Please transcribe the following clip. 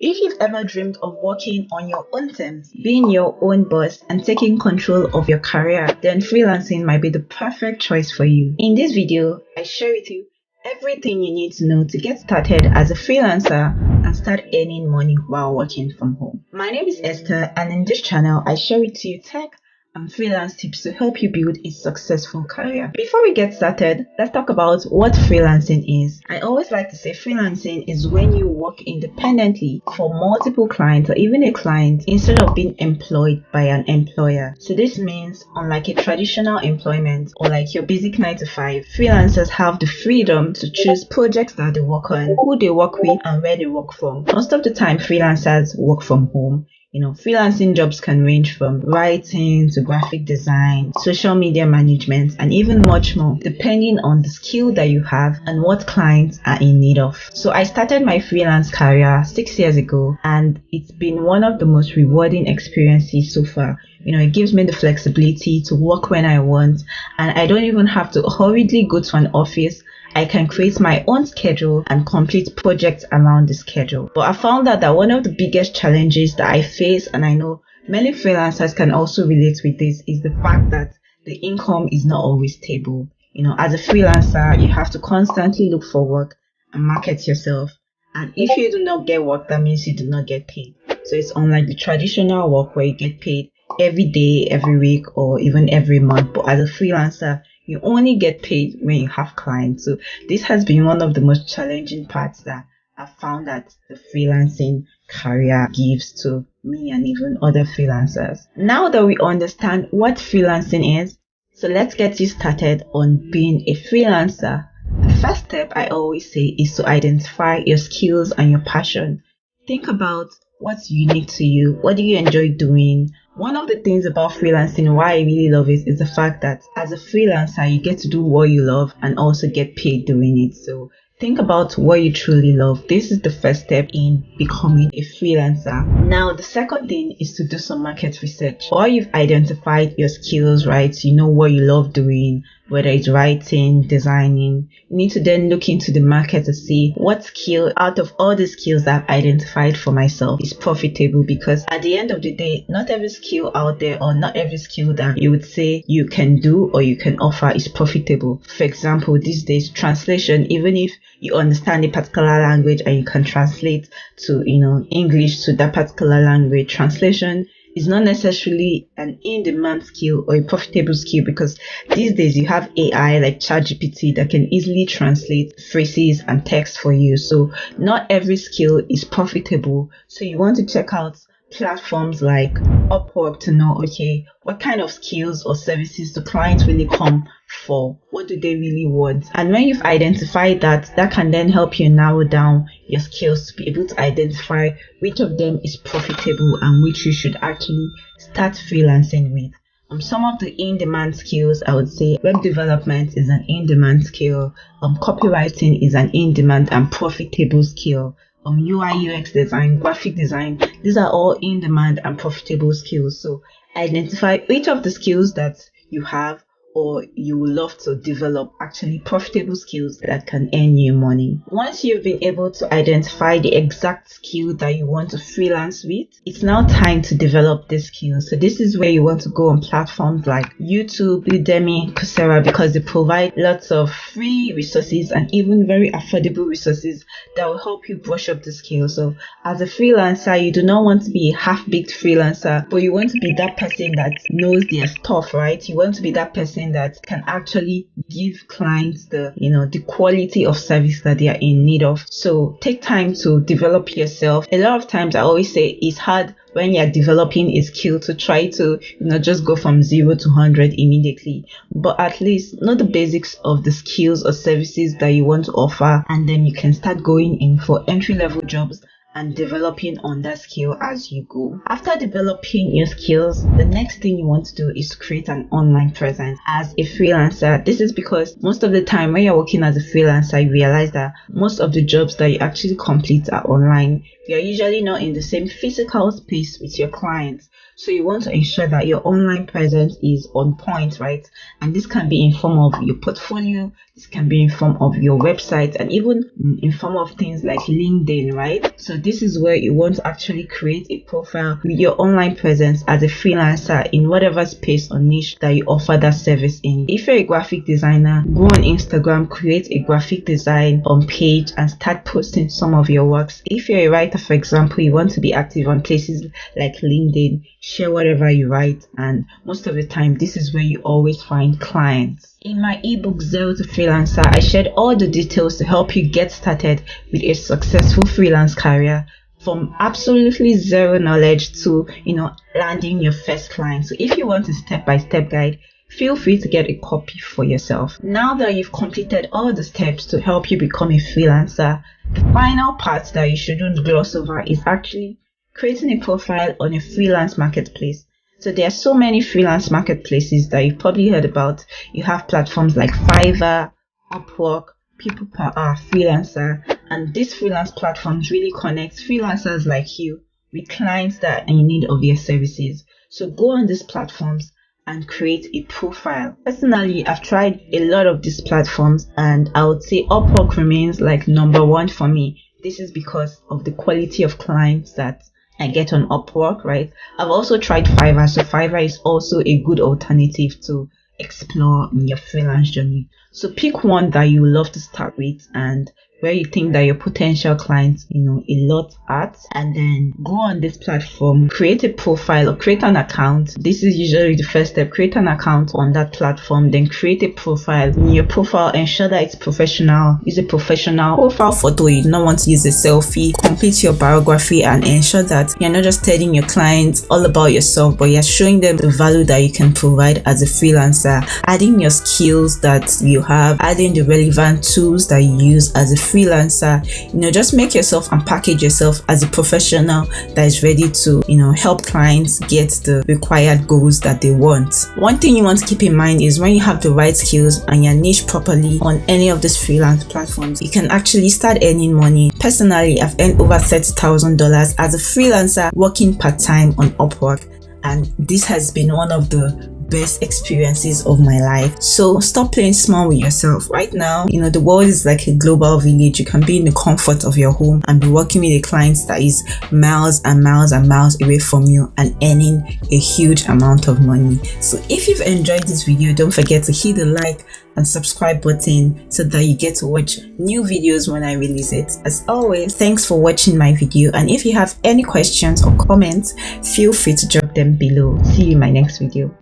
If you've ever dreamed of working on your own terms, being your own boss, and taking control of your career, then freelancing might be the perfect choice for you. In this video, I share with you everything you need to know to get started as a freelancer and start earning money while working from home. My name is Esther, and in this channel, I share with you tech and freelance tips to help you build a successful career. Before we get started, let's talk about what freelancing is. I always like to say freelancing is when you work independently for multiple clients or even a client instead of being employed by an employer. So this means unlike a traditional employment or like your basic 9 to 5, freelancers have the freedom to choose projects that they work on, who they work with, and where they work from. Most of the time, freelancers work from home. Freelancing jobs can range from writing to graphic design, social media management, and even much more, depending on the skill that you have and what clients are in need of. So I started my freelance career 6 years ago, and it's been one of the most rewarding experiences so far. It gives me the flexibility to work when I want, and I don't even have to hurriedly go to an office. I can create my own schedule and complete projects around the schedule. But I found out that one of the biggest challenges that I face, and I know many freelancers can also relate with this, is the fact that the income is not always stable. As a freelancer, you have to constantly look for work and market yourself. And if you do not get work, that means you do not get paid. So it's unlike the traditional work where you get paid every day, every week, or even every month. But as a freelancer, you only get paid when you have clients. So this has been one of the most challenging parts that I've found that the freelancing career gives to me and even other freelancers. Now that we understand what freelancing is, so let's get you started on being a freelancer. The first step I always say is to identify your skills and your passion. Think about what's unique to you. What do you enjoy doing? One of the things about freelancing, why I really love it, is the fact that as a freelancer, you get to do what you love and also get paid doing it. So think about what you truly love. This is the first step in becoming a freelancer. Now, the second thing is to do some market research. Or you've identified your skills, right? You know what you love doing, whether it's writing, designing. You need to then look into the market to see what skill out of all the skills that I've identified for myself is profitable, because at the end of the day, not every skill out there or not every skill that you would say you can do or you can offer is profitable. For example, these days, translation, even if you understand a particular language and you can translate to, English to that particular language, translation is not necessarily an in-demand skill or a profitable skill, because these days you have AI like ChatGPT that can easily translate phrases and text for you. So not every skill is profitable. So you want to check out platforms like UPWORK to know, okay, what kind of skills or services do clients really come for? What do they really want? And when you've identified that, that can then help you narrow down your skills to be able to identify which of them is profitable and which you should actually start freelancing with. Some of the in-demand skills, I would say web development is an in-demand skill, copywriting is an in-demand and profitable skill. UI UX design, graphic design, these are all in-demand and profitable skills. So identify which of the skills that you have or you would love to develop actually profitable skills that can earn you money. Once you've been able to identify the exact skill that you want to freelance with, it's now time to develop this skill. So this is where you want to go on platforms like YouTube, Udemy, Coursera, because they provide lots of free resources and even very affordable resources that will help you brush up the skill. So as a freelancer, you do not want to be a half-baked freelancer, but you want to be that person that knows their stuff, right? You want to be that person that can actually give clients the quality of service that they are in need of. So take time to develop yourself. A lot of times I always say it's hard when you're developing a skill to try to just go from 0 to 100 immediately, but at least know the basics of the skills or services that you want to offer, and then you can start going in for entry-level jobs and developing on that skill as you go. After developing your skills, the next thing you want to do is create an online presence as a freelancer. This is because most of the time when you're working as a freelancer, you realize that most of the jobs that you actually complete are online. You're usually not in the same physical space with your clients. So you want to ensure that your online presence is on point, right? And this can be in form of your portfolio, this can be in form of your website, and even in form of things like LinkedIn, right? So this is where you want to actually create a profile with your online presence as a freelancer in whatever space or niche that you offer that service in. If you're a graphic designer, go on Instagram, create a graphic design page and start posting some of your works. If you're a writer, for example, you want to be active on places like LinkedIn, share whatever you write, and most of the time this is where you always find clients. In my ebook Zero to Freelancer, I shared all the details to help you get started with a successful freelance career from absolutely zero knowledge to landing your first client. So if you want a step-by-step guide, feel free to get a copy for yourself. Now that you've completed all the steps to help you become a freelancer, the final part that you shouldn't gloss over is actually creating a profile on a freelance marketplace. So there are so many freelance marketplaces that you've probably heard about. You have platforms like Fiverr, UPWORK, People Per Hour, Freelancer, and these freelance platforms really connect freelancers like you with clients that are in need of their services. So go on these platforms and create a profile. Personally, I've tried a lot of these platforms and I would say Upwork remains like number one for me. This is because of the quality of clients that I get on Upwork, right? I've also tried Fiverr, so Fiverr is also a good alternative to explore in your freelance journey. So pick one that you love to start with and where you think that your potential clients, a lot at, and then go on this platform, create a profile or create an account. This is usually the first step. Create an account on that platform, then create a profile. In your profile, ensure that it's professional. Use a professional profile photo. You do not want to use a selfie. Complete your biography and ensure that you're not just telling your clients all about yourself, but you're showing them the value that you can provide as a freelancer, adding your skills that you have, adding the relevant tools that you use as a freelancer. Just make yourself and package yourself as a professional that is ready to help clients get the required goals that they want. One thing you want to keep in mind is when you have the right skills and you're niche properly on any of these freelance platforms, you can actually start earning money. Personally, I've earned over $30,000 as a freelancer working part-time on Upwork, and this has been one of the best experiences of my life. So stop playing small with yourself. Right now, the world is like a global village. You can be in the comfort of your home and be working with a client that is miles and miles and miles away from you and earning a huge amount of money. So if you've enjoyed this video, don't forget to hit the like and subscribe button so that you get to watch new videos when I release it. As always, thanks for watching my video, and if you have any questions or comments, feel free to drop them below. See you in my next video.